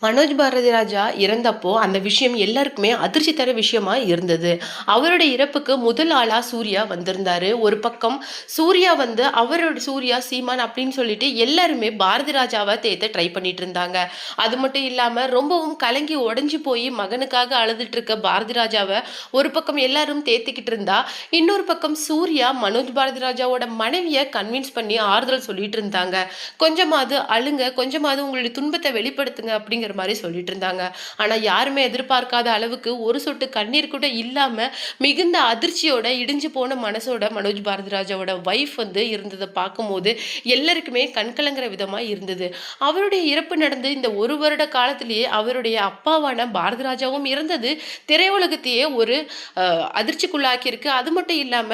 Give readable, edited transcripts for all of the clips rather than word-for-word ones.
மனோஜ் பாரதி ராஜா இறந்தப்போ அந்த விஷயம் எல்லாருக்குமே அதிர்ச்சி தர விஷயமா இருந்தது. அவருடைய இறப்புக்கு முதல் ஆளா சூர்யா வந்திருந்தாரு. ஒரு பக்கம் சூர்யா அவரோட சூர்யா சீமான் அப்படின்னு சொல்லிட்டு எல்லாருமே பாரதி ராஜாவை தேத்த ட்ரை பண்ணிட்டு இருந்தாங்க. அது மட்டும் இல்லாம ரொம்பவும் கலங்கி உடைஞ்சு போய் மகனுக்காக அழுதுட்டு இருக்க பாரதி ராஜாவை ஒரு பக்கம் எல்லாரும் தேத்திக்கிட்டு இருந்தா, இன்னொரு பக்கம் சூர்யா மனோஜ் பாரதி ராஜாவோட மனைவியை கன்வின்ஸ் பண்ணி ஆறுதல் சொல்லிட்டு இருந்தாங்க. கொஞ்சமாவது அழுங்க, கொஞ்சமாவது உங்களுடைய துன்பத்தை வெளிப்படுத்துங்க அப்படிங்கிற மாதிரி சொல்லிட்டு இருந்தாங்க. ஆனா யாருமே எதிர்பார்க்காத அளவுக்கு ஒரு சொட்டு கண்ணீர் கூட இல்லாம மிகுந்த அதிர்ச்சியோட இடிஞ்சு போன மனசோட மனோஜ் பாரதிராஜாவோட வைஃப் இருந்ததை பார்க்கும்போது எல்லாருக்குமே கண்கலங்கிற விதமா இருந்தது. அவருடைய இறப்பு நடந்து இந்த ஒரு வருட காலத்திலேயே அவருடைய அப்பாவான பாரதிராஜாவும் இறந்தது திரையுலகத்தையே ஒரு அதிர்ச்சிக்குள்ளாக்கி இருக்கு. அது மட்டும் இல்லாம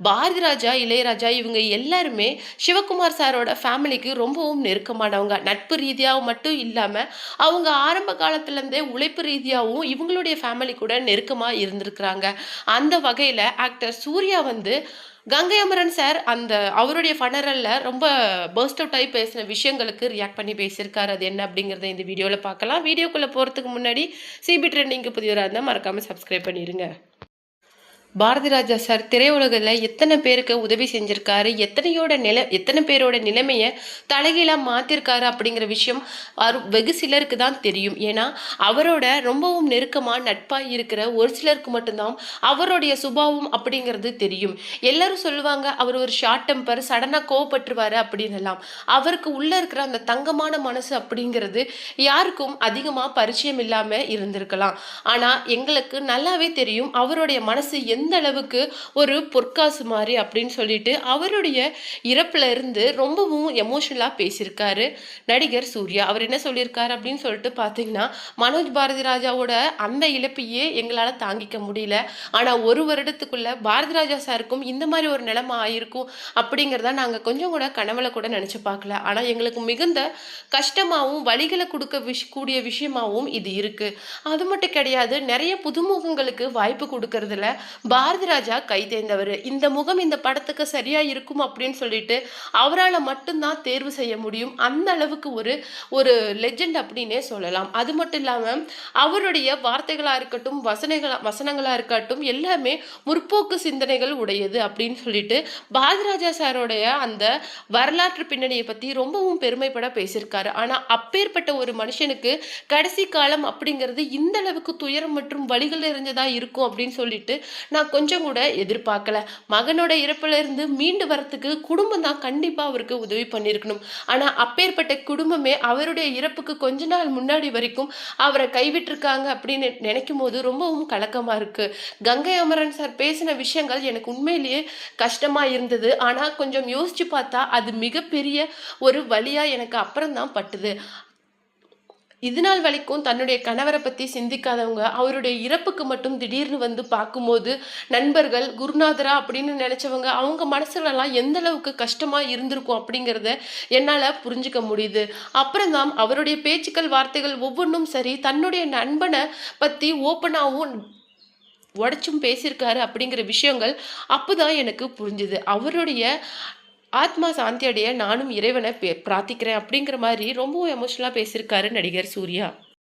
பாரதிராஜா, இளையராஜா இவங்க எல்லாருமே சிவகுமார் சாரோட ஃபேமிலிக்கு ரொம்பவும் நெருக்கமானவங்க. நட்பு ரீதியாக மட்டும் இல்லாம அவங்க ஆரம்ப காலத்துல இருந்தே உழைப்பு ரீதியாகவும் இவங்களுடைய ஃபேமிலி கூட நெருக்கமா இருந்திருக்கிறாங்க. அந்த வகையில ஆக்டர் சூர்யா கங்கை அமரன் சார் அவருடைய ஃபனரல்ல ரொம்ப பர்ஸ்ட் அவுட் ஆகி பேசின விஷயங்களுக்கு ரியாக்ட் பண்ணி பேசியிருக்காரு. அது என்ன அப்படிங்கிறத இந்த வீடியோவில் பார்க்கலாம். வீடியோக்குள்ளே போகிறதுக்கு முன்னாடி சிபி ட்ரெண்டிங்க்கு புதியவராக இருந்தால் மறக்காமல் சப்ஸ்கிரைப் பண்ணிடுங்க. பாரதி ராஜா சார் திரையுலகில் எத்தனை பேருக்கு உதவி செஞ்சிருக்காரு, எத்தனை பேரோட நிலைமையை தலைகீழாக மாற்றிருக்காரு அப்படிங்கிற விஷயம் வெகு சிலருக்கு தான் தெரியும். ஏன்னா அவரோட ரொம்பவும் நெருக்கமாக நட்பாக இருக்கிற ஒரு சிலருக்கு மட்டும்தான் அவருடைய சுபாவம் அப்படிங்கிறது தெரியும். எல்லாரும் சொல்லுவாங்க அவர் ஒரு ஷார்ட் டெம்பர், சடனாக கோவப்பட்டுருவாரு அப்படின்னு எல்லாம். அவருக்கு உள்ளே இருக்கிற அந்த தங்கமான மனசு அப்படிங்கிறது யாருக்கும் அதிகமாக பரிச்சயம் இல்லாமல் இருந்திருக்கலாம். ஆனால் எங்களுக்கு நல்லாவே தெரியும் அவருடைய மனசு எந்த அளவுக்கு ஒரு பொற்காசு மாதிரி அப்படின்னு சொல்லிட்டு அவருடைய இறப்புல இருந்து ரொம்பவும் எமோஷனலா பேசியிருக்காரு நடிகர் சூர்யா. அவர் என்ன சொல்லியிருக்காரு அப்படின்னு சொல்லிட்டு பார்த்தீங்கன்னா, மனோஜ் பாரதி ராஜாவோட அந்த இழப்பையே எங்களால் தாங்கிக்க முடியல. ஆனால் ஒரு வருடத்துக்குள்ள பாரதி ராஜா சாருக்கும் இந்த மாதிரி ஒரு நிலைமை ஆயிருக்கும் அப்படிங்கிறத நாங்கள் கொஞ்சம் கூட கனவுல கூட நினச்சி பார்க்கல. ஆனால் எங்களுக்கு மிகுந்த கஷ்டமாகவும் வழிகளை கூடிய விஷயமாகவும் இது இருக்கு. அது மட்டும் கிடையாது, நிறைய புதுமுகங்களுக்கு வாய்ப்பு கொடுக்கறதுல பாரதி ராஜா கை தேர்ந்தவர். இந்த முகம் இந்த படத்துக்கு சரியா இருக்கும் அப்படின்னு சொல்லிட்டு அவரால் மட்டும்தான் தேர்வு செய்ய முடியும். அந்த அளவுக்கு ஒரு லெஜெண்ட் அப்படின்னே சொல்லலாம். அது மட்டும் இல்லாம அவருடைய வார்த்தைகளா இருக்கட்டும், வசனங்களா இருக்கட்டும் எல்லாமே முற்போக்கு சிந்தனைகள் உடையது அப்படின்னு சொல்லிட்டு பாரதி ராஜா சாரோடைய அந்த வரலாற்று பின்னணியை பத்தி ரொம்பவும் பெருமைப்பட பேசியிருக்காரு. ஆனா அப்பேற்பட்ட ஒரு மனுஷனுக்கு கடைசி காலம் அப்படிங்கிறது இந்த அளவுக்கு துயரம் மற்றும் வழிகள் இருந்ததா இருக்கும் அப்படின்னு சொல்லிட்டு நான் கொஞ்சம் கூட எதிர்பார்க்கல. மகனோட இறப்புல இருந்து மீண்டு வரத்துக்கு குடும்பம் தான் கண்டிப்பா அவருக்கு உதவி பண்ணியிருக்கணும். ஆனா அப்பேற்பட்ட குடும்பமே அவருடைய இறப்புக்கு கொஞ்ச நாள் முன்னாடி வரைக்கும் அவரை கைவிட்டிருக்காங்க அப்படின்னு நினைக்கும் போது ரொம்பவும் கலக்கமா இருக்கு. கங்கை அமரன் சார் பேசின விஷயங்கள் எனக்கு உண்மையிலேயே கஷ்டமா இருந்தது. ஆனா கொஞ்சம் யோசிச்சு பார்த்தா அது மிகப்பெரிய ஒரு வழியா எனக்கு அப்புறம் தான் பட்டுது. இது நாள் வரைக்கும் தன்னுடைய கணவரை பற்றி சிந்திக்காதவங்க அவருடைய இறப்புக்கு மட்டும் திடீர்னு பார்க்கும்போது நண்பர்கள் குருநாதரா அப்படின்னு நினைச்சவங்க அவங்க மனசுலலாம் எந்த அளவுக்கு கஷ்டமாக இருந்திருக்கும் அப்படிங்கிறத என்னால் புரிஞ்சுக்க முடியுது. அப்புறம் தான் அவருடைய பேச்சுக்கள் வார்த்தைகள் ஒவ்வொன்றும் சரி, தன்னுடைய நண்பனை பற்றி ஓப்பனாகவும் உடைச்சும் பேசியிருக்காரு அப்படிங்கிற விஷயங்கள் அப்போதான் எனக்கு புரிஞ்சுது. அவருடைய ஆத்மா சாந்தி அடைய நானும் இறைவனை பிரார்த்திக்கிறேன் அப்படிங்கிற மாதிரி ரொம்பவும் எமோஷனலாக பேசியிருக்காரு நடிகர் சூர்யா.